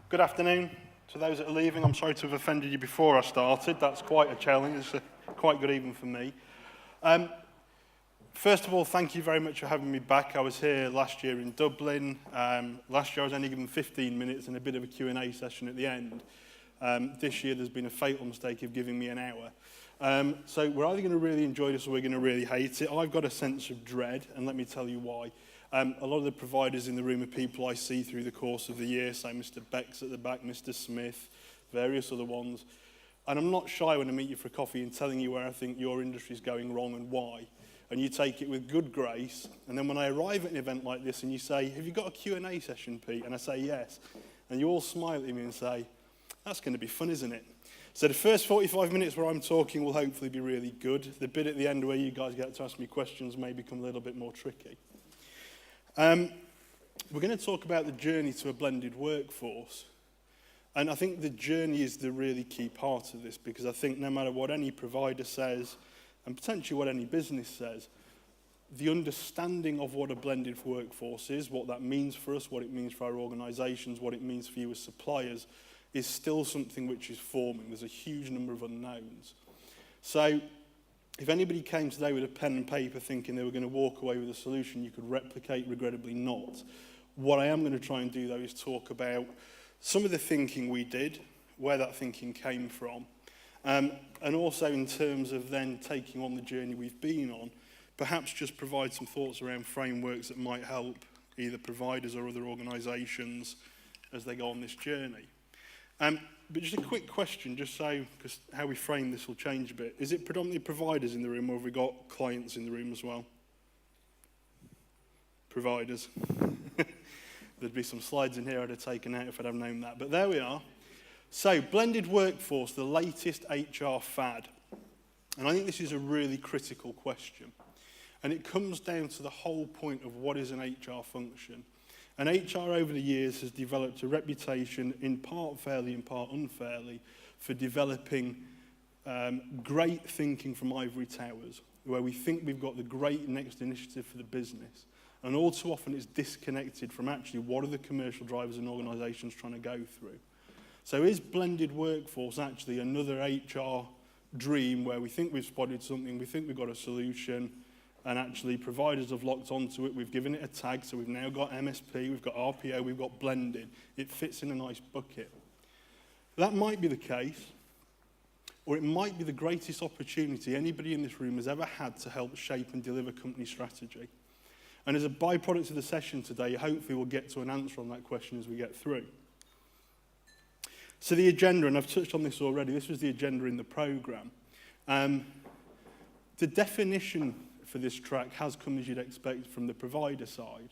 Good afternoon to those that are leaving. I'm sorry to have offended you before I started. That's quite a challenge. It's quite good even for me. First of all, thank you very much for having me back. I was here last year in Dublin. Last year I was only given 15 minutes and a bit of a Q&A session at the end. This year there's been a fatal mistake of giving me an hour. So we're either going to really enjoy this or we're going to really hate it. I've got a sense of dread, and let me tell you why. A lot of the providers in the room are people I see through the course of the year, so Mr. Beck's at the back, Mr. Smith, various other ones. And I'm not shy when I meet you for coffee in telling you where I think your industry is going wrong and why. And you take it with good grace. And then when I arrive at an event like this and you say, have you got a Q&A session, Pete? And I say, yes. And you all smile at me and say, that's going to be fun, isn't it? So the first 45 minutes where I'm talking will hopefully be really good. The bit at the end where you guys get to ask me questions may become a little bit more tricky. We're going to talk about the journey to a blended workforce. And I think the journey is the really key part of this, because I think no matter what any provider says, and potentially what any business says, the understanding of what a blended workforce is, what that means for us, what it means for our organisations, what it means for you as suppliers, is still something which is forming. There's a huge number of unknowns. So if anybody came today with a pen and paper thinking they were going to walk away with a solution you could replicate, regrettably not. What I am going to try and do, though, is talk about some of the thinking we did, where that thinking came from, and also in terms of then taking on the journey we've been on, perhaps just provide some thoughts around frameworks that might help either providers or other organisations as they go on this journey. But just a quick question, just so, because how we frame this will change a bit. Is it predominantly providers in the room, or have we got clients in the room as well? Providers. There'd be some slides in here I'd have taken out if I'd have known that. But there we are. So, blended workforce, the latest HR fad. And I think this is a really critical question. And it comes down to the whole point of what is an HR function. And HR over the years has developed a reputation, in part fairly, in part unfairly, for developing great thinking from ivory towers, where we think we've got the great next initiative for the business. And all too often it's disconnected from actually what are the commercial drivers and organisations trying to go through. So is blended workforce actually another HR dream where we think we've spotted something, we think we've got a solution, and actually providers have locked onto it, we've given it a tag, so we've now got MSP, we've got RPO, we've got blended. It fits in a nice bucket. That might be the case, or it might be the greatest opportunity anybody in this room has ever had to help shape and deliver company strategy. And as a byproduct of the session today, hopefully we'll get to an answer on that question as we get through. So the agenda, and I've touched on this already, this was the agenda in the programme. The definition for this track has come, as you'd expect, from the provider side.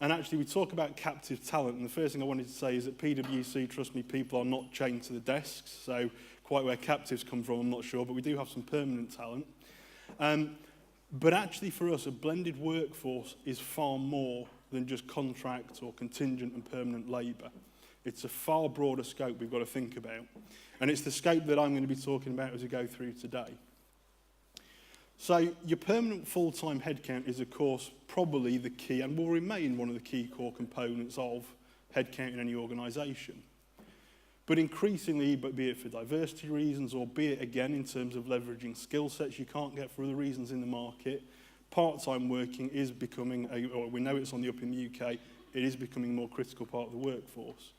And actually, we talk about captive talent, and the first thing I wanted to say is that PwC, trust me, people are not chained to the desks, so quite where captives come from, I'm not sure, but we do have some permanent talent. But actually, for us, a blended workforce is far more than just contract or contingent and permanent labour. It's a far broader scope we've got to think about. And it's the scope that I'm going to be talking about as we go through today. So your permanent full-time headcount is, of course, probably the key and will remain one of the key core components of headcount in any organisation. But increasingly, be it for diversity reasons or be it, again, in terms of leveraging skill sets you can't get for other reasons in the market, part-time working is becoming, or we know it's on the up in the UK, it is becoming a more critical part of the workforce.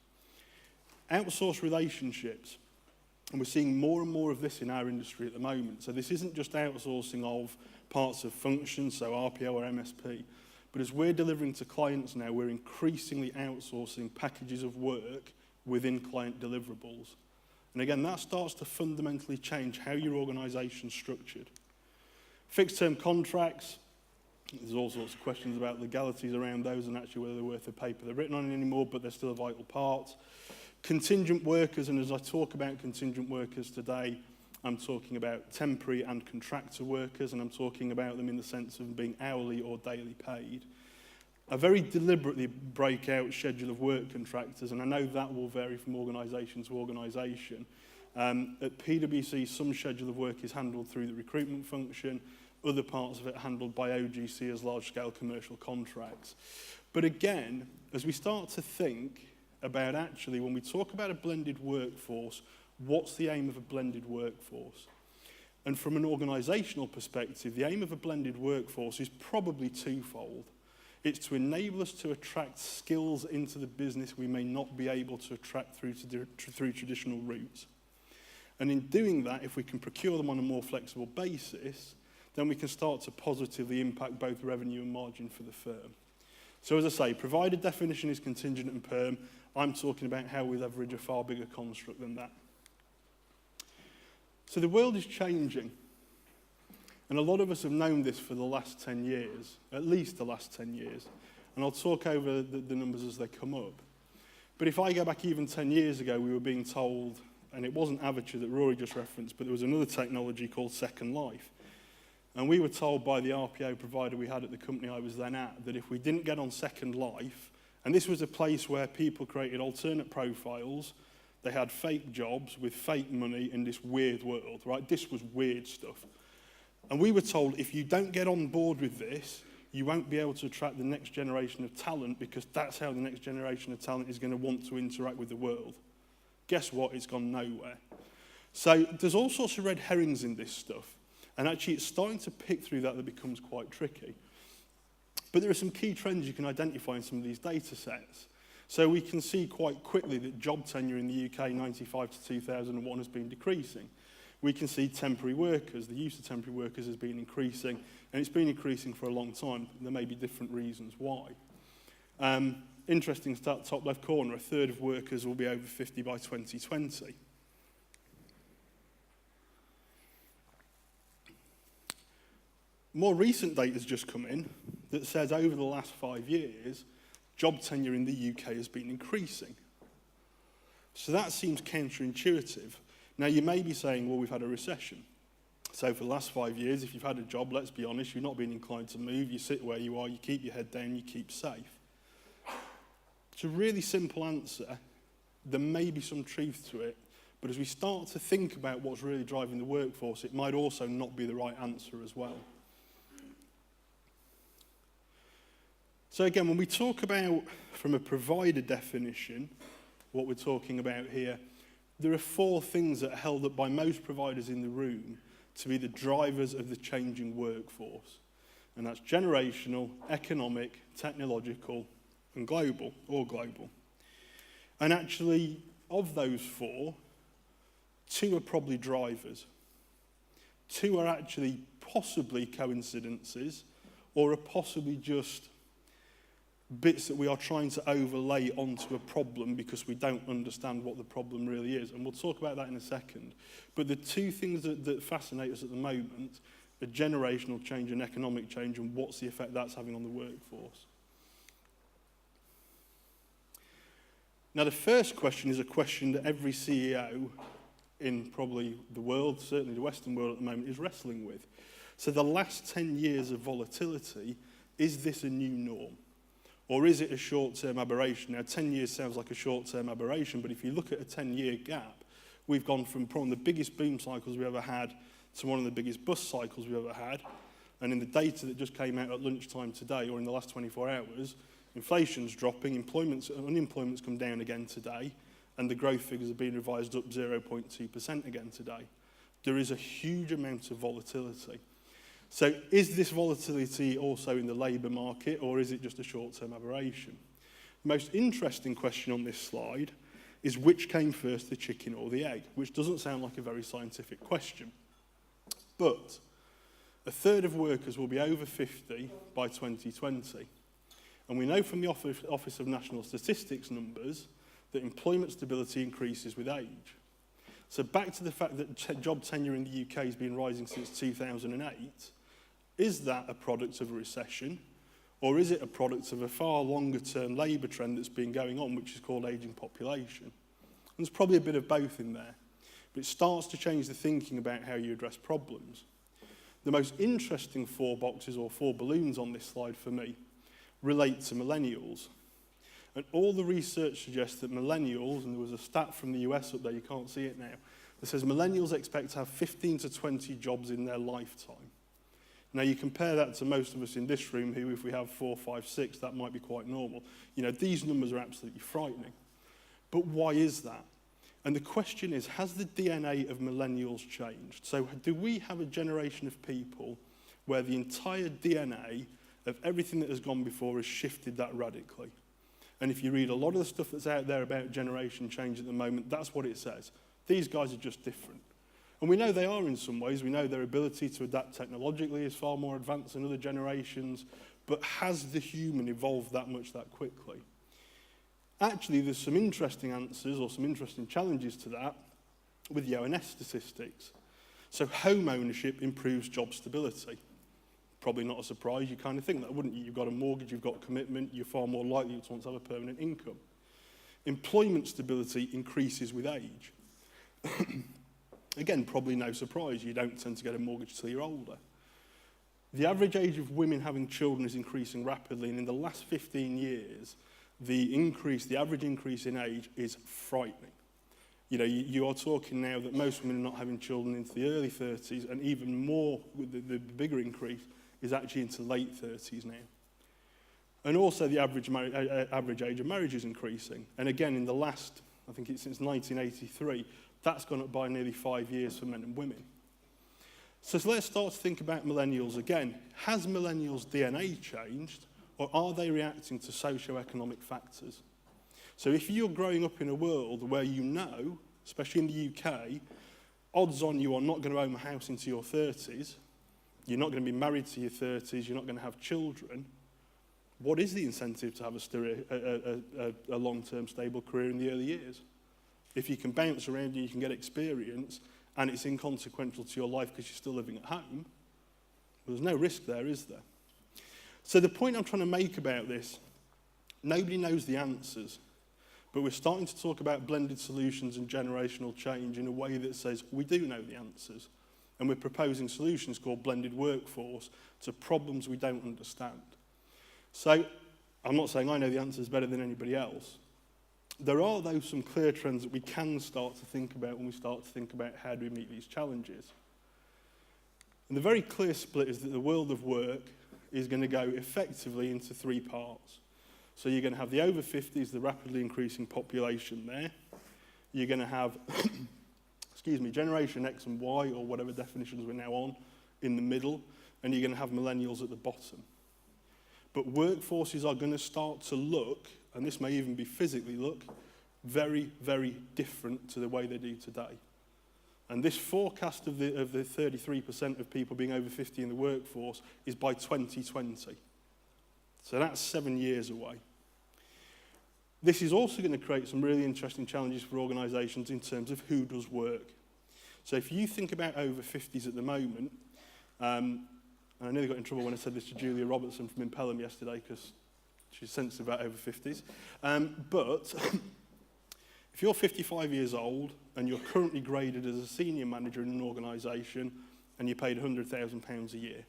Outsourced relationships. And we're seeing more and more of this in our industry at the moment. So this isn't just outsourcing of parts of functions, so RPO or MSP. But as we're delivering to clients now, we're increasingly outsourcing packages of work within client deliverables. And again, that starts to fundamentally change how your organisation's structured. Fixed-term contracts, there's all sorts of questions about legalities around those and actually whether they're worth the paper they're written on anymore, but they're still a vital part. Contingent workers, and as I talk about contingent workers today, I'm talking about temporary and contractor workers, and I'm talking about them in the sense of being hourly or daily paid. A very deliberately breakout schedule of work contractors, and I know that will vary from organisation to organisation. At PwC, some schedule of work is handled through the recruitment function, other parts of it are handled by OGC as large-scale commercial contracts. But again, as we start to think about actually, when we talk about a blended workforce, what's the aim of a blended workforce? And from an organisational perspective, the aim of a blended workforce is probably twofold. It's to enable us to attract skills into the business we may not be able to attract through traditional routes. And in doing that, if we can procure them on a more flexible basis, then we can start to positively impact both revenue and margin for the firm. So as I say, provided definition is contingent and perm, I'm talking about how we leverage a far bigger construct than that. So the world is changing. And a lot of us have known this for the last 10 years, at least the last 10 years. And I'll talk over the numbers as they come up. But if I go back even 10 years ago, we were being told, and it wasn't Avature that Rory just referenced, but there was another technology called Second Life. And we were told by the RPO provider we had at the company I was then at, that if we didn't get on Second Life, and this was a place where people created alternate profiles, they had fake jobs with fake money in this weird world, right? This was weird stuff. And we were told, if you don't get on board with this, you won't be able to attract the next generation of talent, because that's how the next generation of talent is going to want to interact with the world. Guess what? It's gone nowhere. So there's all sorts of red herrings in this stuff. And actually, it's starting to pick through that becomes quite tricky. But there are some key trends you can identify in some of these data sets. So we can see quite quickly that job tenure in the UK, 95 to 2001, has been decreasing. We can see temporary workers, the use of temporary workers has been increasing, and it's been increasing for a long time. There may be different reasons why. Interesting stat, top left corner, a third of workers will be over 50 by 2020. More recent data has just come in that says over the last 5 years, job tenure in the UK has been increasing. So that seems counterintuitive. Now, you may be saying, well, we've had a recession. So for the last 5 years, if you've had a job, let's be honest, you've not been inclined to move, you sit where you are, you keep your head down, you keep safe. It's a really simple answer. There may be some truth to it, but as we start to think about what's really driving the workforce, it might also not be the right answer as well. So again, when we talk about, from a provider definition, what we're talking about here, there are 4 things that are held up by most providers in the room to be the drivers of the changing workforce. And that's generational, economic, technological, and global, or global. And actually, of those 4, 2 are probably drivers. 2 are actually possibly coincidences, or are possibly just bits that we are trying to overlay onto a problem because we don't understand what the problem really is. And we'll talk about that in a second. But the 2 things that fascinate us at the moment are generational change and economic change, and what's the effect that's having on the workforce. Now, the first question is a question that every CEO in probably the world, certainly the Western world at the moment, is wrestling with. So the last 10 years of volatility, is this a new norm? Or is it a short-term aberration? Now, 10 years sounds like a short-term aberration, but if you look at a 10-year gap, we've gone from probably the biggest boom cycles we ever had to one of the biggest bust cycles we've ever had. And in the data that just came out at lunchtime today, or in the last 24 hours, inflation's dropping, unemployment's come down again today, and the growth figures have been revised up 0.2% again today. There is a huge amount of volatility. So is this volatility also in the labour market, or is it just a short-term aberration? The most interesting question on this slide is which came first, the chicken or the egg, which doesn't sound like a very scientific question. But a third of workers will be over 50 by 2020. And we know from the Office of National Statistics numbers that employment stability increases with age. So back to the fact that job tenure in the UK has been rising since 2008, is that a product of a recession, or is it a product of a far longer term labour trend that's been going on, which is called ageing population? And there's probably a bit of both in there, but it starts to change the thinking about how you address problems. The most interesting 4 boxes or 4 balloons on this slide for me relate to millennials. And all the research suggests that millennials, and there was a stat from the US up there, you can't see it now, that says millennials expect to have 15 to 20 jobs in their lifetime. Now, you compare that to most of us in this room who, if we have 4, 5, 6, that might be quite normal. You know, these numbers are absolutely frightening. But why is that? And the question is, has the DNA of millennials changed? So do we have a generation of people where the entire DNA of everything that has gone before has shifted that radically? And if you read a lot of the stuff that's out there about generation change at the moment, that's what it says. These guys are just different. And we know they are in some ways. We know their ability to adapt technologically is far more advanced than other generations. But has the human evolved that much that quickly? Actually, there's some interesting answers or some interesting challenges to that with the ONS statistics. So home ownership improves job stability. Probably not a surprise. You kind of think that, wouldn't you? You've got a mortgage, you've got commitment, you're far more likely to want to have a permanent income. Employment stability increases with age. Again, probably no surprise. You don't tend to get a mortgage till you're older. The average age of women having children is increasing rapidly, and in the last 15 years, the average increase in age is frightening. You know, you are talking now that most women are not having children into the early 30s, and even more, the bigger increase is actually into late 30s now. And also the average age of marriage is increasing. And again, in the last, I think it's since 1983, that's gone up by nearly 5 years for men and women. So let's start to think about millennials again. Has millennials' DNA changed, or are they reacting to socio-economic factors? So if you're growing up in a world where you know, especially in the UK, odds on you are not going to own a house into your 30s, you're not going to be married to your 30s, you're not going to have children, what is the incentive to have a long-term stable career in the early years? If you can bounce around and you can get experience, and it's inconsequential to your life because you're still living at home, well, there's no risk there, is there? So the point I'm trying to make about this, nobody knows the answers, but we're starting to talk about blended solutions and generational change in a way that says we do know the answers. And we're proposing solutions called blended workforce to problems we don't understand. So I'm not saying I know the answers better than anybody else. There are, though, some clear trends that we can start to think about when we start to think about how do we meet these challenges. And the very clear split is that the world of work is going to go effectively into 3 parts. So you're going to have the over 50s, the rapidly increasing population there. You're going to have, Generation X and Y, or whatever definitions we're now on, in the middle. And you're going to have millennials at the bottom. But workforces are going to start to look, and this may even be physically look, very, very different to the way they do today. And this forecast of the 33% of people being over 50 in the workforce is by 2020. So that's 7 years away. This is also going to create some really interesting challenges for organisations in terms of who does work. So if you think about over 50s at the moment, and I nearly got in trouble when I said this to Julia Robertson from Impellium yesterday because she's sensitive about over 50s. But if you're 55 years old and you're currently graded as a senior manager in an organisation and you're paid £100,000 a year,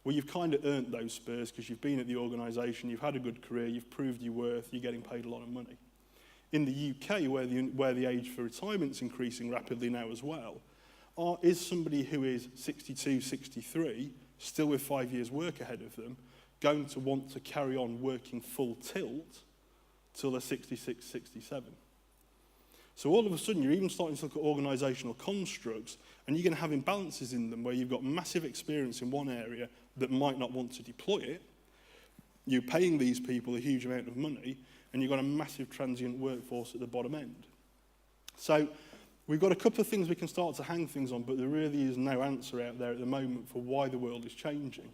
well, you've kind of earned those spurs because you've been at the organisation, you've had a good career, you've proved your worth, you're getting paid a lot of money. In the UK, where the age for retirement's increasing rapidly now as well, is somebody who is 62, 63, still with 5 years' work ahead of them, going to want to carry on working full tilt till they're 66, 67. So all of a sudden, you're even starting to look at organisational constructs, and you're going to have imbalances in them where you've got massive experience in one area that might not want to deploy it. You're paying these people a huge amount of money, and you've got a massive transient workforce at the bottom end. So we've got a couple of things we can start to hang things on, but there really is no answer out there at the moment for why the world is changing.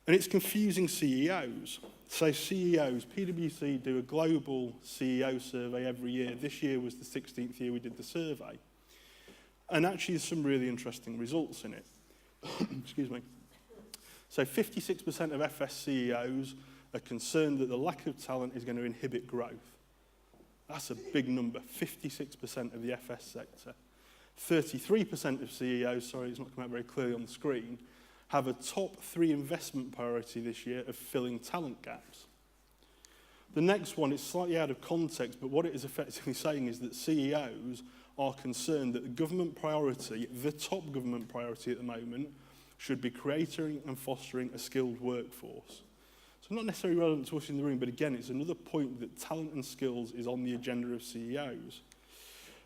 And it's confusing CEOs. So CEOs, PwC do a global CEO survey every year. This year was the 16th year we did the survey. And actually there's some really interesting results in it. Excuse me. So 56% of FS CEOs are concerned that the lack of talent is going to inhibit growth. That's a big number, 56% of the FS sector. 33% of CEOs, sorry, it's not come out very clearly on the screen, have a top 3 investment priority this year of filling talent gaps. The next one is slightly out of context, but what it is effectively saying is that CEOs are concerned that the government priority, the top government priority at the moment, should be creating and fostering a skilled workforce. So It's not necessarily relevant to us in the room, but again, it's another point that talent and skills is on the agenda of CEOs.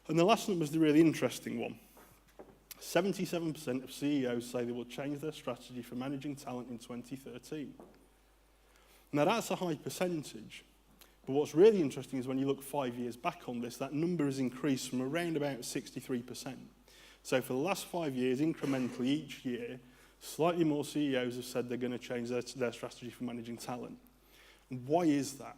And the last number is the really interesting one. 77% of CEOs say they will change their strategy for managing talent in 2013. Now, that's a high percentage. But what's really interesting is when you look 5 years back on this, that number has increased from around about 63%. So for the last 5 years, incrementally each year, slightly more CEOs have said they're going to change their strategy for managing talent. And why is that?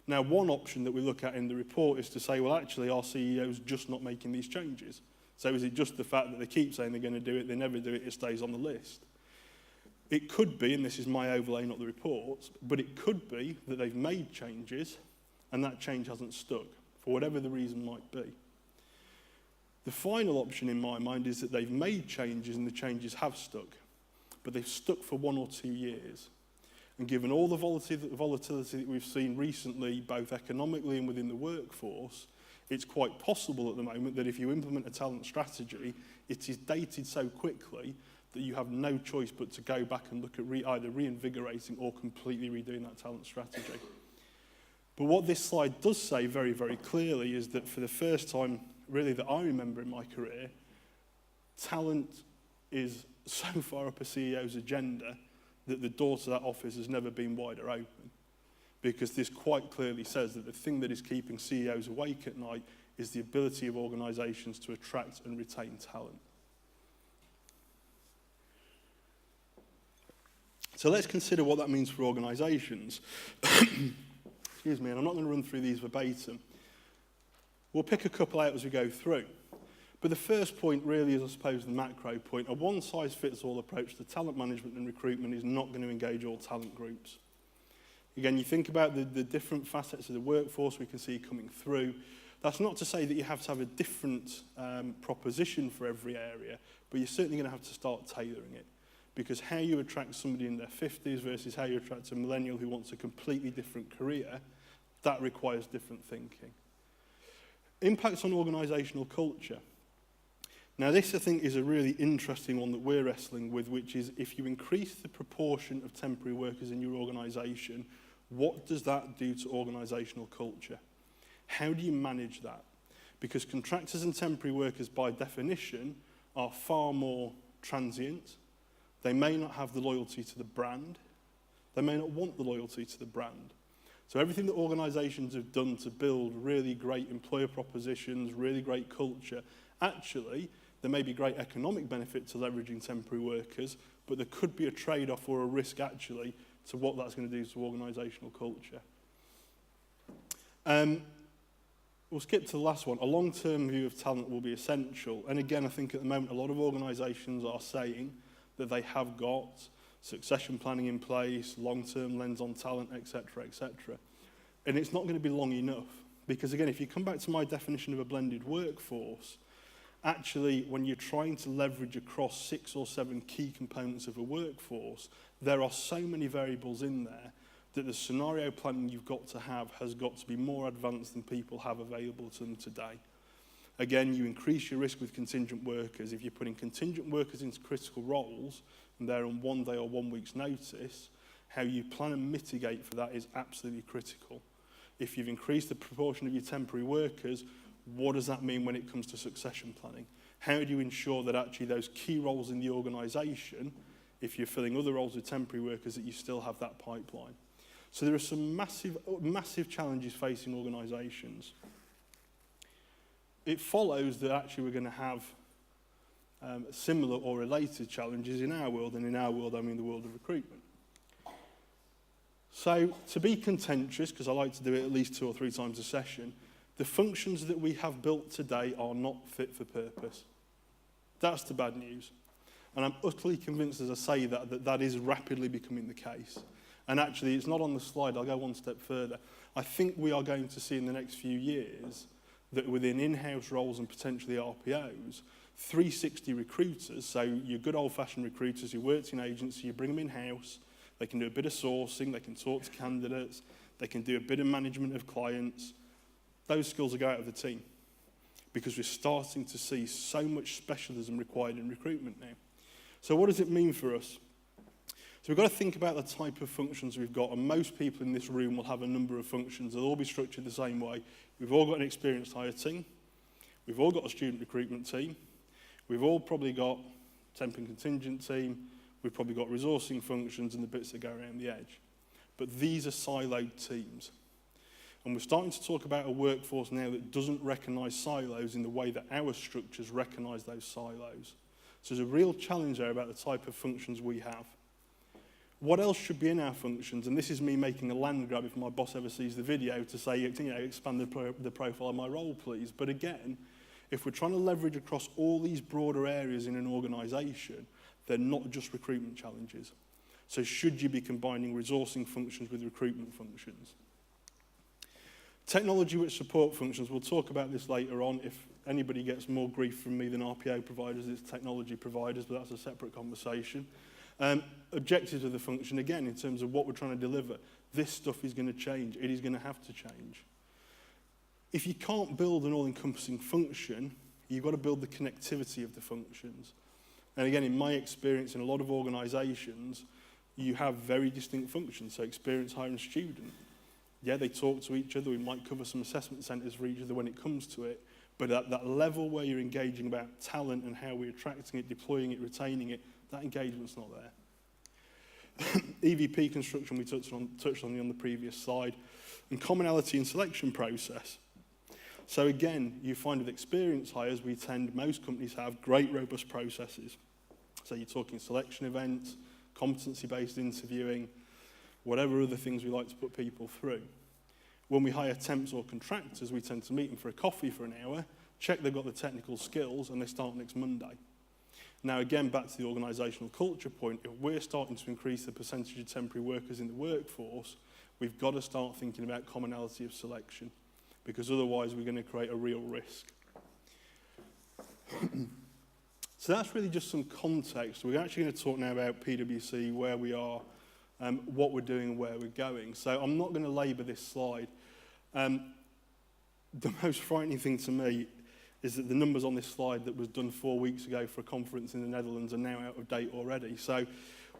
Now, one option that we look at in the report is to say, well, actually, are CEOs just not making these changes? So is it just the fact that they keep saying they're going to do it, they never do it, it stays on the list? It could be, and this is my overlay, not the reports, but it could be that they've made changes and that change hasn't stuck, for whatever the reason might be. The final option in my mind is that they've made changes and the changes have stuck, but they've stuck for 1 or 2 years. And given all the volatility that we've seen recently, both economically and within the workforce, it's quite possible at the moment that if you implement a talent strategy, it is dated so quickly that you have no choice but to go back and look at either reinvigorating or completely redoing that talent strategy. But what this slide does say very, very clearly is that for the first time, really, that I remember in my career, talent is so far up a CEO's agenda that the door to that office has never been wider open. Because this quite clearly says that the thing that is keeping CEOs awake at night is the ability of organisations to attract and retain talent. So let's consider what that means for organisations. Excuse me, and I'm not going to run through these verbatim. We'll pick a couple out as we go through. But the first point really is, I suppose, the macro point. A one-size-fits-all approach to talent management and recruitment is not going to engage all talent groups. Again, you think about the different facets of the workforce we can see coming through. That's not to say that you have to have a different proposition for every area, but you're certainly going to have to start tailoring it. Because how you attract somebody in their 50s versus how you attract a millennial who wants a completely different career, that requires different thinking. Impacts on organisational culture. Now this, I think, is a really interesting one that we're wrestling with, which is if you increase the proportion of temporary workers in your organisation, what does that do to organisational culture? How do you manage that? Because contractors and temporary workers, by definition, are far more transient. They may not have the loyalty to the brand. They may not want the loyalty to the brand. So everything that organisations have done to build really great employer propositions, really great culture, actually, there may be great economic benefit to leveraging temporary workers, but there could be a trade-off or a risk, actually, to what that's going to do to organisational culture. We'll skip to the last one. A long-term view of talent will be essential. And again, I think at the moment, a lot of organisations are saying that they have got succession planning in place, long-term lens on talent, etc., etc. And it's not going to be long enough. Because again, if you come back to my definition of a blended workforce, actually, when you're trying to leverage across 6 or 7 key components of a workforce, there are so many variables in there that the scenario planning you've got to have has got to be more advanced than people have available to them today. Again, you increase your risk with contingent workers. If you're putting contingent workers into critical roles and they're on 1 day or 1 week's notice, how you plan and mitigate for that is absolutely critical. If you've increased the proportion of your temporary workers, what does that mean when it comes to succession planning? How do you ensure that actually those key roles in the organisation, if you're filling other roles with temporary workers, that you still have that pipeline? So there are some massive challenges facing organisations. It follows that actually we're going to have similar or related challenges in our world, and in our world I mean the world of recruitment. So to be contentious, because I like to do it at least 2 or 3 times a session, the functions that we have built today are not fit for purpose. That's the bad news. And I'm utterly convinced as I say that is rapidly becoming the case. And actually, it's not on the slide, I'll go one step further. I think we are going to see in the next few years that within in-house roles and potentially RPOs, 360 recruiters, so your good old-fashioned recruiters who worked in agency, you bring them in-house, they can do a bit of sourcing, they can talk to candidates, they can do a bit of management of clients. Those skills will go out of the team because we're starting to see so much specialism required in recruitment now. So what does it mean for us? So we've got to think about the type of functions we've got, and most people in this room will have a number of functions. They'll all be structured the same way. We've all got an experienced hire team. We've all got a student recruitment team. We've all probably got temp and contingent team. We've probably got resourcing functions and the bits that go around the edge. But these are siloed teams. And we're starting to talk about a workforce now that doesn't recognise silos in the way that our structures recognise those silos. So there's a real challenge there about the type of functions we have. What else should be in our functions? And this is me making a land grab if my boss ever sees the video to say, expand the profile of my role, please. But again, if we're trying to leverage across all these broader areas in an organisation, they're not just recruitment challenges. So should you be combining resourcing functions with recruitment functions? Technology which support functions, we'll talk about this later on. If anybody gets more grief from me than RPO providers, it's technology providers, but that's a separate conversation. Objectives of the function, again, in terms of what we're trying to deliver, this stuff is going to change. It is going to have to change. If you can't build an all-encompassing function, you've got to build the connectivity of the functions. And again, in my experience, in a lot of organisations, you have very distinct functions. So experience, hire and student. Yeah, they talk to each other. We might cover some assessment centres for each other when it comes to it. But at that level where you're engaging about talent and how we're attracting it, deploying it, retaining it, that engagement's not there. EVP construction, we touched on the previous slide. And commonality and selection process. So again, you find with experienced hires, most companies have great, robust processes. So you're talking selection events, competency-based interviewing, whatever other things we like to put people through. When we hire temps or contractors, we tend to meet them for a coffee for an hour, check they've got the technical skills, and they start next Monday. Now, again, back to the organisational culture point, if we're starting to increase the percentage of temporary workers in the workforce, we've got to start thinking about commonality of selection, because otherwise we're going to create a real risk. So that's really just some context. We're actually going to talk now about PwC, where we are, what we're doing and where we're going. So I'm not going to labour this slide. The most frightening thing to me is that the numbers on this slide that was done 4 weeks ago for a conference in the Netherlands are now out of date already. So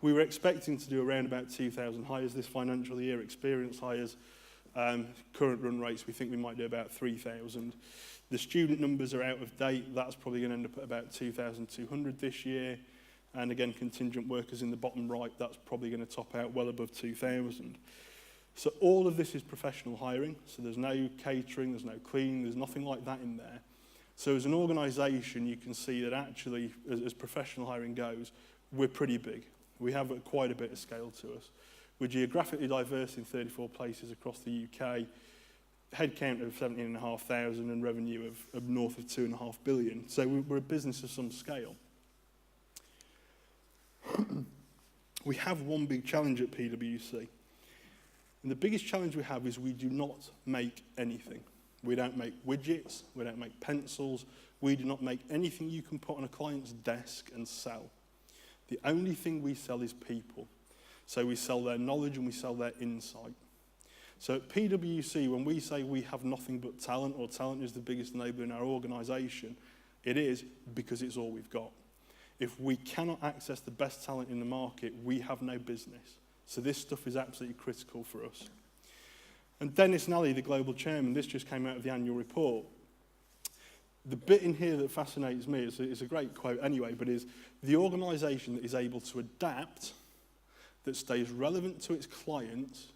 we were expecting to do around about 2,000 hires this financial year, experienced hires. Current run rates, we think we might do about 3,000. The student numbers are out of date. That's probably going to end up at about 2,200 this year. And again, contingent workers in the bottom right, that's probably going to top out well above 2,000. So all of this is professional hiring. So there's no catering, there's no cleaning, there's nothing like that in there. So as an organisation, you can see that actually, as professional hiring goes, we're pretty big. We have quite a bit of scale to us. We're geographically diverse in 34 places across the UK, headcount of 17,500 and revenue of north of 2.5 billion. So we're a business of some scale. We have one big challenge at PwC. And the biggest challenge we have is we do not make anything. We don't make widgets, we don't make pencils, we do not make anything you can put on a client's desk and sell. The only thing we sell is people. So we sell their knowledge and we sell their insight. So at PwC, when we say we have nothing but talent, or talent is the biggest enabler in our organisation, it is because it's all we've got. If we cannot access the best talent in the market, we have no business. So this stuff is absolutely critical for us. And Dennis Nally, the global chairman, this just came out of the annual report. The bit in here that fascinates me, it's a great quote anyway, but is the organisation that is able to adapt, that stays relevant to its clients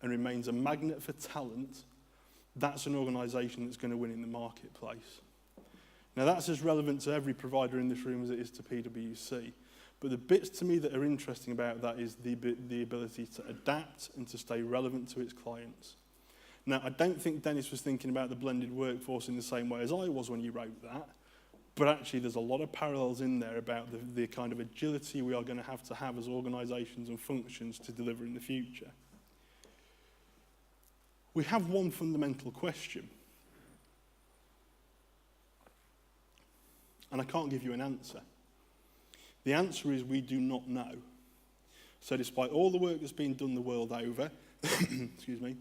and remains a magnet for talent, that's an organisation that's going to win in the marketplace. Now that's as relevant to every provider in this room as it is to PwC. But the bits to me that are interesting about that is the ability to adapt and to stay relevant to its clients. Now, I don't think Dennis was thinking about the blended workforce in the same way as I was when you wrote that, but actually there's a lot of parallels in there about the kind of agility we are going to have as organisations and functions to deliver in the future. We have one fundamental question, and I can't give you an answer. The answer is we do not know. So despite all the work that's been done the world over, excuse me,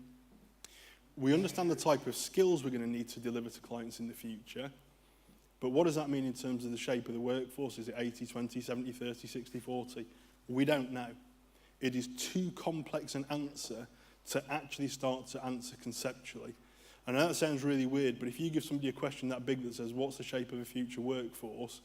we understand the type of skills we're going to need to deliver to clients in the future, but what does that mean in terms of the shape of the workforce? Is it 80-20, 70-30, 60-40? We don't know. It is too complex an answer to actually start to answer conceptually. And I know that sounds really weird, but if you give somebody a question that big that says, what's the shape of a future workforce?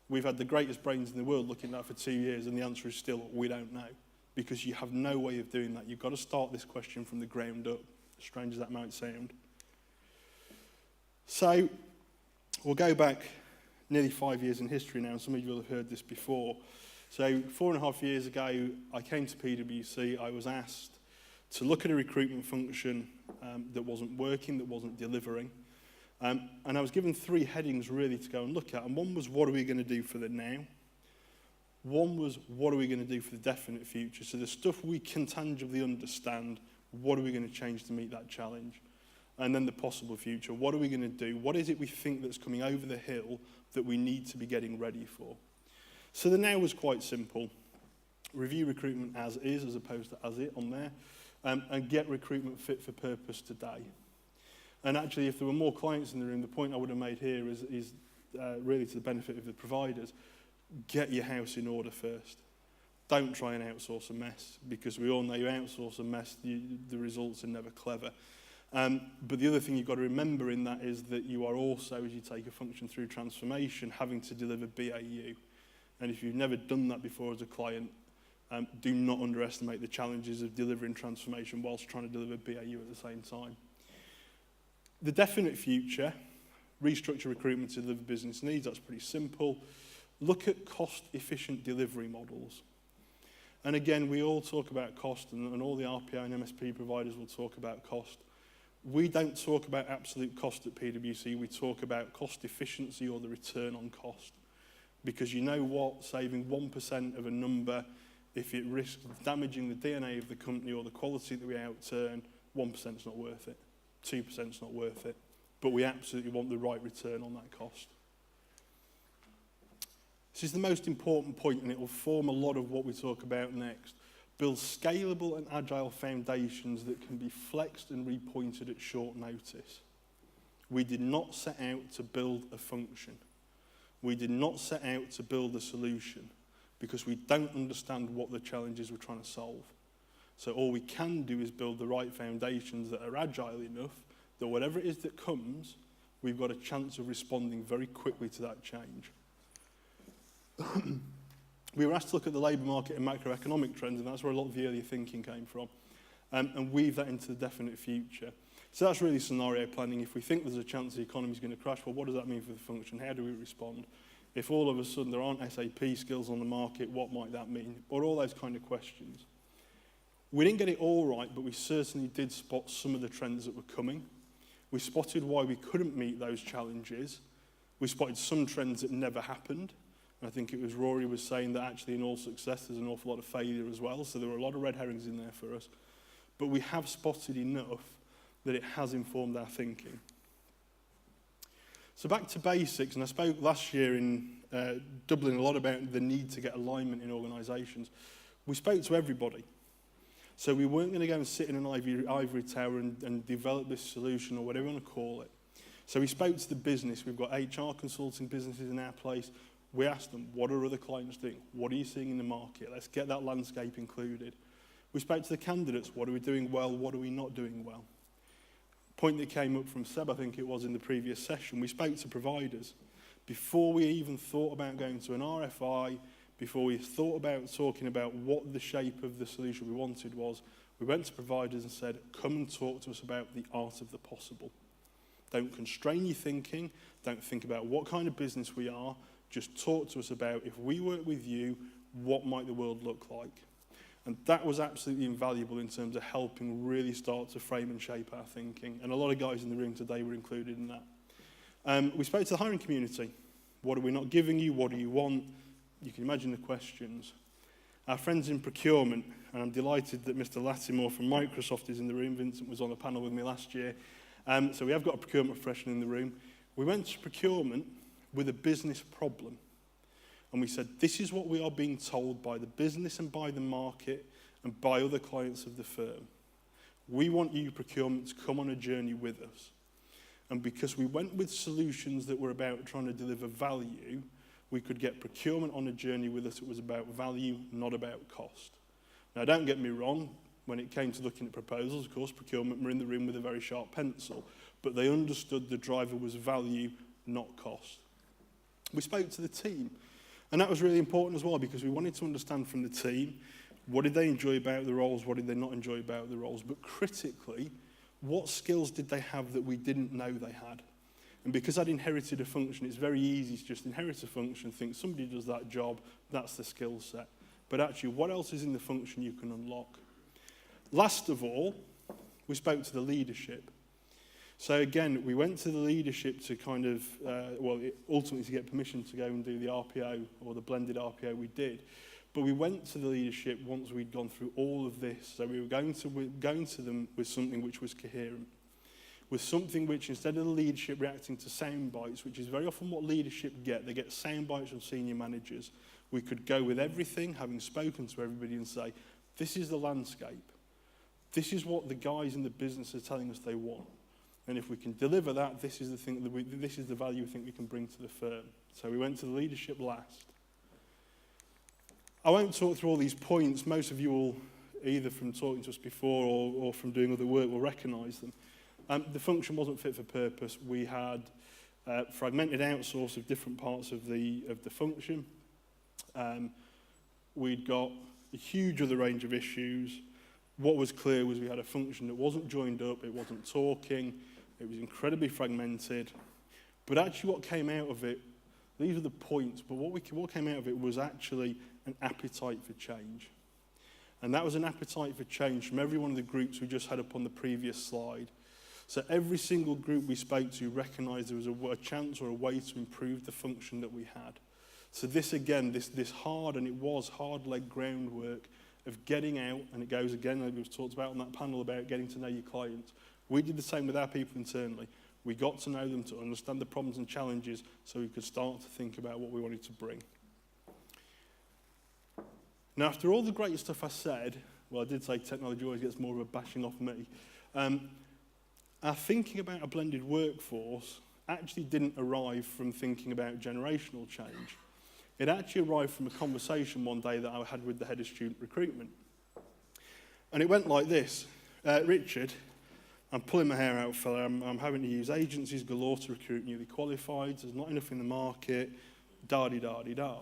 We've had the greatest brains in the world looking at that for 2 years, and the answer is still, we don't know. Because you have no way of doing that. You've got to start this question from the ground up, as strange as that might sound. So, we'll go back nearly 5 years in history now, and some of you will have heard this before. So 4.5 years ago, I came to PwC. I was asked to look at a recruitment function that wasn't working, that wasn't delivering. And I was given 3 headings really to go and look at. And one was, what are we going to do for the now? One was, what are we going to do for the definite future? So the stuff we can tangibly understand, what are we going to change to meet that challenge? And then the possible future, what are we going to do? What is it we think that's coming over the hill that we need to be getting ready for? So the now was quite simple. Review recruitment as is, as opposed to as it on there, and get recruitment fit for purpose today. And actually, if there were more clients in the room, the point I would have made here is really to the benefit of the providers. Get your house in order first. Don't try and outsource a mess, because we all know you outsource a mess, the results are never clever. But the other thing you've got to remember in that is that you are also, as you take a function through transformation, having to deliver BAU. And if you've never done that before as a client, do not underestimate the challenges of delivering transformation whilst trying to deliver BAU at the same time. The definite future, restructure recruitment to deliver business needs, that's pretty simple. Look at cost-efficient delivery models. And again, we all talk about cost, and all the RPO and MSP providers will talk about cost. We don't talk about absolute cost at PwC, we talk about cost efficiency or the return on cost. Because you know what, saving 1% of a number, if it risks damaging the DNA of the company or the quality that we outturn, 1% is not worth it. 2% is not worth it. But we absolutely want the right return on that cost. This is the most important point, and it will form a lot of what we talk about next. Build scalable and agile foundations that can be flexed and repointed at short notice. We did not set out to build a function. We did not set out to build a solution because we don't understand what the challenges we're trying to solve. So all we can do is build the right foundations that are agile enough that whatever it is that comes, we've got a chance of responding very quickly to that change. We were asked to look at the labour market and macroeconomic trends, and that's where a lot of the earlier thinking came from, and weave that into the definite future. So that's really scenario planning. If we think there's a chance the economy is going to crash, well, what does that mean for the function? How do we respond? If all of a sudden there aren't SAP skills on the market, what might that mean? Or all those kind of questions. We didn't get it all right, but we certainly did spot some of the trends that were coming. We spotted why we couldn't meet those challenges. We spotted some trends that never happened. I think it was Rory was saying that actually in all success there's an awful lot of failure as well, so there were a lot of red herrings in there for us. But we have spotted enough that it has informed our thinking. So back to basics, and I spoke last year in Dublin a lot about the need to get alignment in organisations. We spoke to everybody. So we weren't going to go and sit in an ivory tower and develop this solution or whatever you want to call it. So we spoke to the business. We've got HR consulting businesses in our place. We asked them, what are other clients doing? What are you seeing in the market? Let's get that landscape included. We spoke to the candidates. What are we doing well? What are we not doing well? Point that came up from Seb, I think it was in the previous session, we spoke to providers. Before we even thought about going to an RFI, before we thought about talking about what the shape of the solution we wanted was, we went to providers and said, come and talk to us about the art of the possible. Don't constrain your thinking. Don't think about what kind of business we are. Just talk to us about, if we work with you, what might the world look like? And that was absolutely invaluable in terms of helping really start to frame and shape our thinking. And a lot of guys in the room today were included in that. We spoke to the hiring community. What are we not giving you? What do you want? You can imagine the questions. Our friends in procurement, and I'm delighted that Mr. Lattimore from Microsoft is in the room. Vincent was on a panel with me last year. So we have got a procurement professional in the room. We went to procurement with a business problem. And we said, this is what we are being told by the business and by the market and by other clients of the firm. We want you, procurement, to come on a journey with us. And because we went with solutions that were about trying to deliver value, we could get procurement on a journey with us. It was about value, not about cost. Now, don't get me wrong, when it came to looking at proposals, of course, procurement were in the room with a very sharp pencil, but they understood the driver was value, not cost. We spoke to the team, and that was really important as well, because we wanted to understand from the team, what did they enjoy about the roles, what did they not enjoy about the roles, but critically, what skills did they have that we didn't know they had? And because I'd inherited a function, it's very easy to just inherit a function, think somebody does that job, that's the skill set. But actually, what else is in the function you can unlock? Last of all, we spoke to the leadership. So again, we went to the leadership to kind of, ultimately to get permission to go and do the RPO, or the blended RPO we did. But we went to the leadership once we'd gone through all of this. So we were going to them with something which was coherent, with something which, instead of the leadership reacting to sound bites, which is very often what leadership get, they get sound bites from senior managers, we could go with everything, having spoken to everybody, and say, this is the landscape. This is what the guys in the business are telling us they want. And if we can deliver that, this is the thing this is the value we think we can bring to the firm. So we went to the leadership last. I won't talk through all these points. Most of you will, either from talking to us before or from doing other work, will recognise them. The function wasn't fit for purpose. We had fragmented outsource of different parts of the function. We'd got a huge other range of issues. What was clear was we had a function that wasn't joined up, it wasn't talking, it was incredibly fragmented. But actually what came out of it, these are the points, but what came out of it was actually an appetite for change. And that was an appetite for change from every one of the groups we just had up on the previous slide. So every single group we spoke to recognised there was a chance or a way to improve the function that we had. So this again, this hard, and it was hard-led groundwork of getting out, and it goes again, like we've talked about on that panel about getting to know your clients. We did the same with our people internally. We got to know them to understand the problems and challenges so we could start to think about what we wanted to bring. Now, after all the great stuff I said, well, I did say technology always gets more of a bashing off me. Our thinking about a blended workforce actually didn't arrive from thinking about generational change. It actually arrived from a conversation one day that I had with the head of student recruitment. And it went like this. Richard, I'm pulling my hair out, fella. I'm having to use agencies galore to recruit newly qualified. There's not enough in the market. Da-de-da-de-da.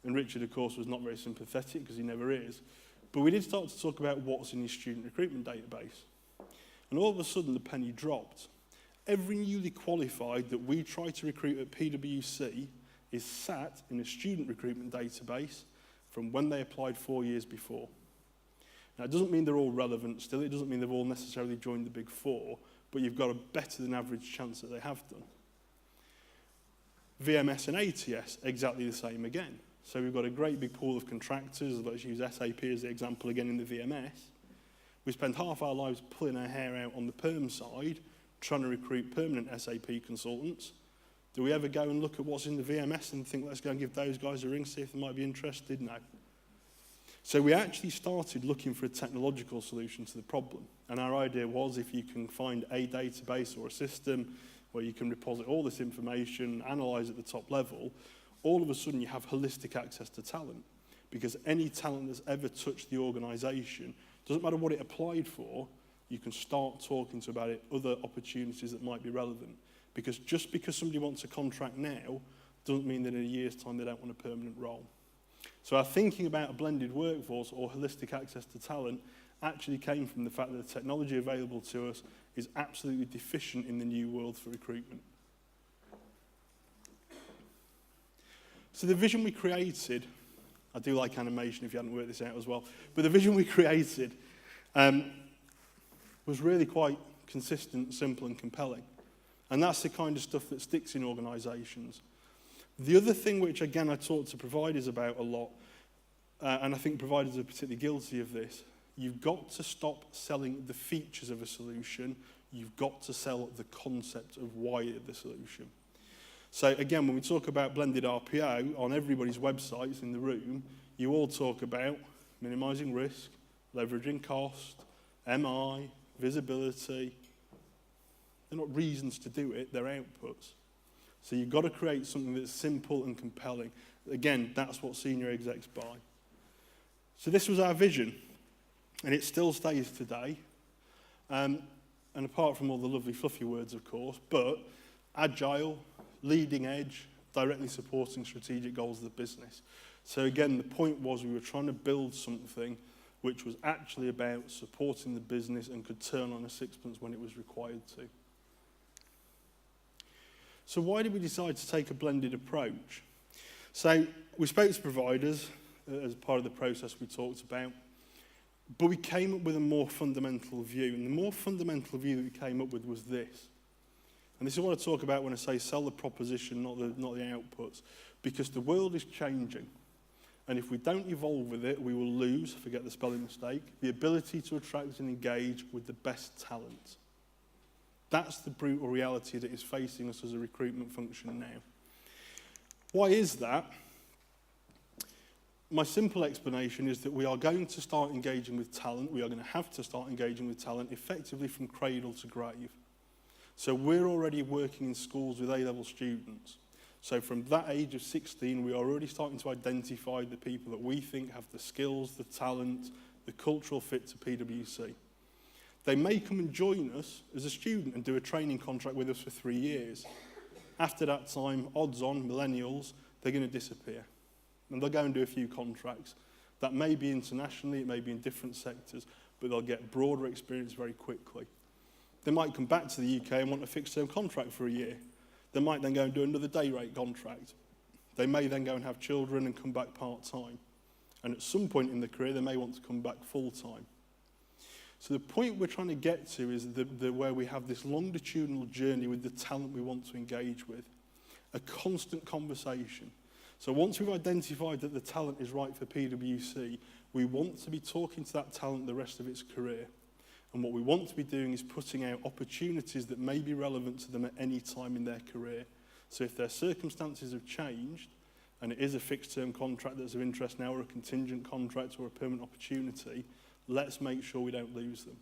And Richard, of course, was not very sympathetic because he never is. But we did start to talk about what's in his student recruitment database. And all of a sudden, the penny dropped. Every newly qualified that we try to recruit at PwC is sat in a student recruitment database from when they applied 4 years before. Now, it doesn't mean they're all relevant still. It doesn't mean they've all necessarily joined the Big Four, but you've got a better than average chance that they have done. VMS and ATS, exactly the same again. So we've got a great big pool of contractors. Let's use SAP as the example again in the VMS. We spend half our lives pulling our hair out on the perm side, trying to recruit permanent SAP consultants. Do we ever go and look at what's in the VMS and think, let's go and give those guys a ring, see if they might be interested? No. So we actually started looking for a technological solution to the problem. And our idea was, if you can find a database or a system where you can deposit all this information, analyze at the top level, all of a sudden you have holistic access to talent. Because any talent that's ever touched the organisation, doesn't matter what it applied for, you can start talking to about it, other opportunities that might be relevant. Because just because somebody wants a contract now, doesn't mean that in a year's time they don't want a permanent role. So our thinking about a blended workforce or holistic access to talent actually came from the fact that the technology available to us is absolutely deficient in the new world for recruitment. So the vision we created, I do like animation if you hadn't worked this out as well, but the vision we created was really quite consistent, simple and compelling. And that's the kind of stuff that sticks in organisations. The other thing which, again, I talk to providers about a lot, and I think providers are particularly guilty of this, you've got to stop selling the features of a solution. You've got to sell the concept of why the solution. So again, when we talk about blended RPO, on everybody's websites in the room, you all talk about minimising risk, leveraging cost, MI, visibility. They're not reasons to do it, they're outputs. So you've got to create something that's simple and compelling. Again, that's what senior execs buy. So this was our vision, and it still stays today. And apart from all the lovely fluffy words, of course, but agile, leading edge, directly supporting strategic goals of the business. So again, the point was we were trying to build something which was actually about supporting the business and could turn on a sixpence when it was required to. So why did we decide to take a blended approach? So we spoke to providers as part of the process we talked about, but we came up with a more fundamental view, and the more fundamental view that we came up with was this. And this is what I talk about when I say sell the proposition, not the outputs, because the world is changing. And if we don't evolve with it, we will lose, forget the spelling mistake, the ability to attract and engage with the best talent. That's the brutal reality that is facing us as a recruitment function now. Why is that? My simple explanation is that we are going to start engaging with talent. We are going to have to start engaging with talent effectively from cradle to grave. So we're already working in schools with A-level students. So from that age of 16, we are already starting to identify the people that we think have the skills, the talent, the cultural fit to PwC. They may come and join us as a student and do a training contract with us for 3 years. After that time, odds on, millennials, they're going to disappear. And they'll go and do a few contracts. That may be internationally, it may be in different sectors, but they'll get broader experience very quickly. They might come back to the UK and want a fixed-term contract for a year. They might then go and do another day rate contract. They may then go and have children and come back part-time. And at some point in their career, they may want to come back full-time. So the point we're trying to get to is where we have this longitudinal journey with the talent we want to engage with. A constant conversation. So once we've identified that the talent is right for PwC, we want to be talking to that talent the rest of its career. And what we want to be doing is putting out opportunities that may be relevant to them at any time in their career. So if their circumstances have changed, and it is a fixed-term contract that's of interest now, or a contingent contract, or a permanent opportunity, let's make sure we don't lose them.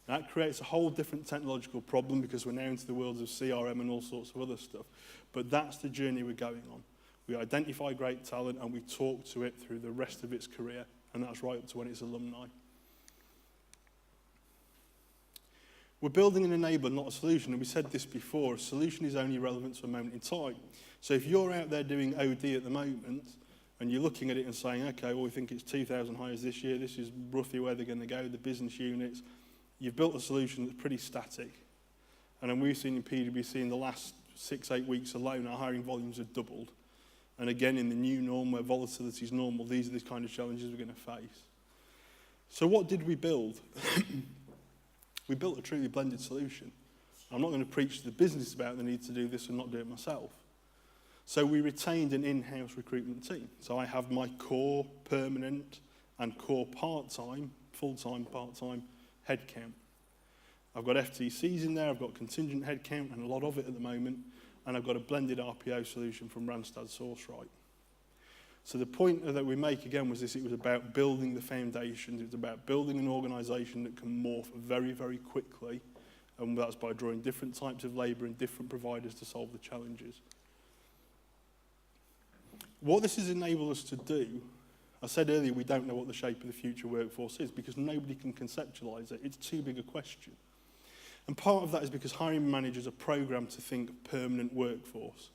That creates a whole different technological problem because we're now into the worlds of CRM and all sorts of other stuff. But that's the journey we're going on. We identify great talent and we talk to it through the rest of its career, and that's right up to when it's alumni. We're building an enabler, not a solution, and we said this before, a solution is only relevant to a moment in time. So if you're out there doing OD at the moment, and you're looking at it and saying, okay, well, we think it's 2,000 hires this year, this is roughly where they're going to go, the business units, you've built a solution that's pretty static. And then we've seen in PwC in the last 6-8 weeks alone, our hiring volumes have doubled. And again, in the new norm where volatility is normal, these are the kind of challenges we're going to face. So what did we build? We built a truly blended solution. I'm not going to preach to the business about the need to do this and not do it myself. So we retained an in-house recruitment team. So I have my core permanent and core part-time, full-time, part-time headcount. I've got FTCs in there, I've got contingent headcount and a lot of it at the moment, and I've got a blended RPO solution from Randstad Sourceright. So the point that we make again was this: it was about building the foundations, it was about building an organisation that can morph very, very quickly, and that's by drawing different types of labour and different providers to solve the challenges. What this has enabled us to do, I said earlier we don't know what the shape of the future workforce is because nobody can conceptualise it. It's too big a question. And part of that is because hiring managers are programmed to think permanent workforce.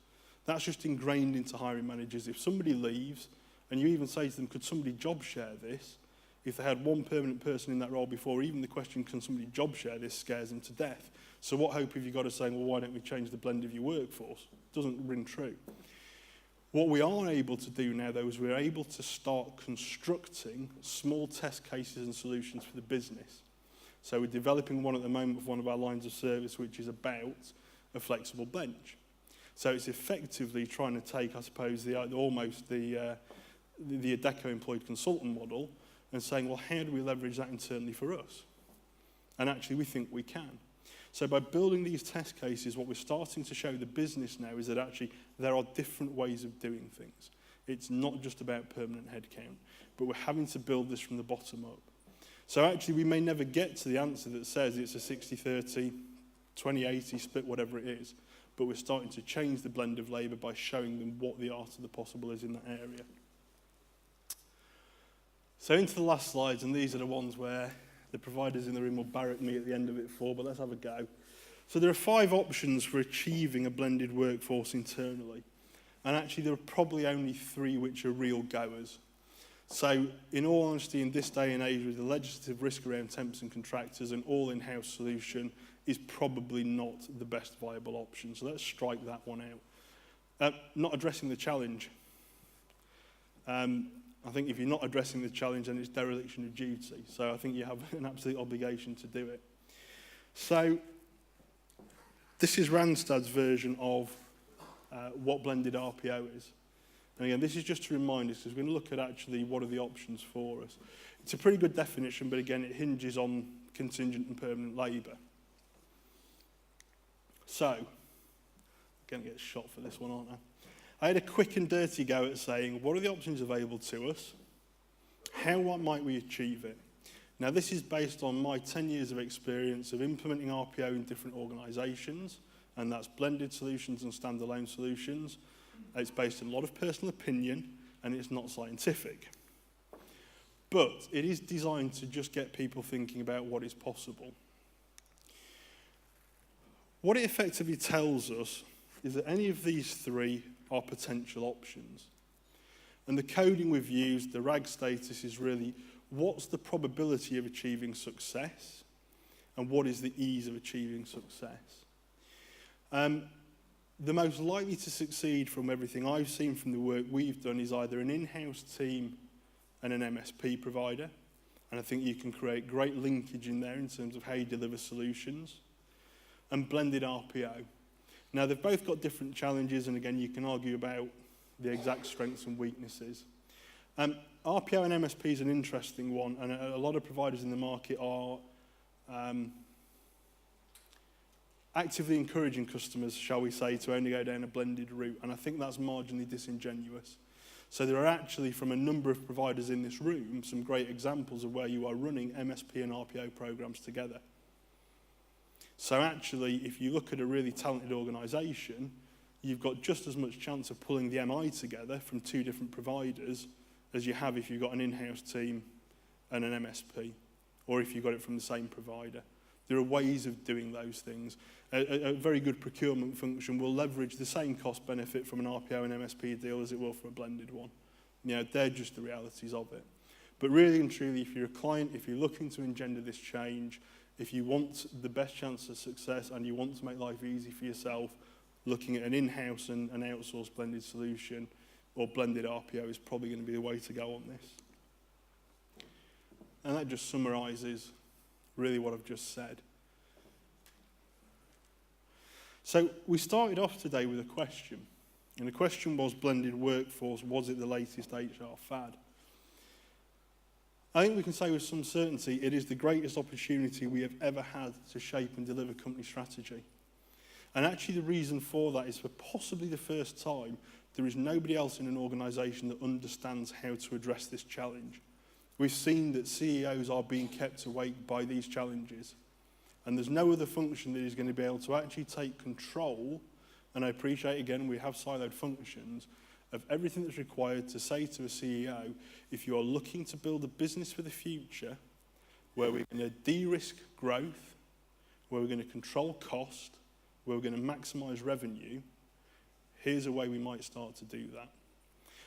That's just ingrained into hiring managers. If somebody leaves, and you even say to them, could somebody job share this? If they had one permanent person in that role before, even the question, can somebody job share this, scares them to death. So what hope have you got of saying, well, why don't we change the blend of your workforce? It doesn't ring true. What we are able to do now, though, is we're able to start constructing small test cases and solutions for the business. So we're developing one at the moment with one of our lines of service, which is about a flexible bench. So it's effectively trying to take, I suppose, almost the Adecco employed consultant model and saying, well, how do we leverage that internally for us? And actually, we think we can. So by building these test cases, what we're starting to show the business now is that actually there are different ways of doing things. It's not just about permanent headcount, but we're having to build this from the bottom up. So actually, we may never get to the answer that says it's a 60-30, 20-80 split, whatever it is, but we're starting to change the blend of labour by showing them what the art of the possible is in that area. So into the last slides, and these are the ones where the providers in the room will barrack me at the end of it for, but let's have a go. So there are 5 options for achieving a blended workforce internally. And actually there are probably only 3 which are real goers. So in all honesty, in this day and age with the legislative risk around temps and contractors, an all-in-house solution is probably not the best viable option. So let's strike that one out. Not addressing the challenge. I think if you're not addressing the challenge, then it's dereliction of duty. So I think you have an absolute obligation to do it. So this is Randstad's version of what blended RPO is. And again, this is just to remind us, because we're going to look at actually what are the options for us. It's a pretty good definition, but again, it hinges on contingent and permanent labour. So, I'm going to get shot for this one, aren't I? I had a quick and dirty go at saying, what are the options available to us? How might we achieve it? Now, this is based on my 10 years of experience of implementing RPO in different organisations, and that's blended solutions and standalone solutions. It's based on a lot of personal opinion, and it's not scientific. But it is designed to just get people thinking about what is possible. What it effectively tells us is that any of these 3 are potential options. And the coding we've used, the RAG status, is really what's the probability of achieving success and what is the ease of achieving success. The most likely to succeed from everything I've seen from the work we've done is either an in-house team and an MSP provider. And I think you can create great linkage in there in terms of how you deliver solutions. And blended RPO. Now, they've both got different challenges, and again, you can argue about the exact strengths and weaknesses. RPO and MSP is an interesting one, and a lot of providers in the market are actively encouraging customers, shall we say, to only go down a blended route, and I think that's marginally disingenuous. So there are actually, from a number of providers in this room, some great examples of where you are running MSP and RPO programs together. So actually, if you look at a really talented organisation, you've got just as much chance of pulling the MI together from 2 different providers as you have if you've got an in-house team and an MSP, or if you've got it from the same provider. There are ways of doing those things. A very good procurement function will leverage the same cost benefit from an RPO and MSP deal as it will from a blended one. You know, they're just the realities of it. But really and truly, if you're a client, if you're looking to engender this change, if you want the best chance of success and you want to make life easy for yourself, looking at an in-house and an outsourced blended solution or blended RPO is probably going to be the way to go on this. And that just summarises really what I've just said. So we started off today with a question. And the question was, blended workforce, was it the latest HR fad? I think we can say with some certainty it is the greatest opportunity we have ever had to shape and deliver company strategy. And actually the reason for that is for possibly the first time, there is nobody else in an organisation that understands how to address this challenge. We've seen that CEOs are being kept awake by these challenges. And there's no other function that is going to be able to actually take control, and I appreciate, again, we have siloed functions, of everything that's required to say to a CEO, if you are looking to build a business for the future, where we're going to de-risk growth, where we're going to control cost, where we're going to maximise revenue, here's a way we might start to do that.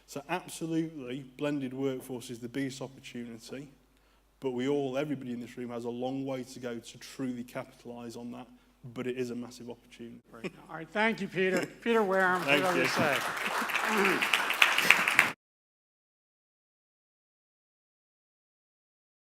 So absolutely, blended workforce is the biggest opportunity, but everybody in this room has a long way to go to truly capitalise on that, but it is a massive opportunity. All right, thank you, Peter. Peter Wareham, Thank whatever you. you say.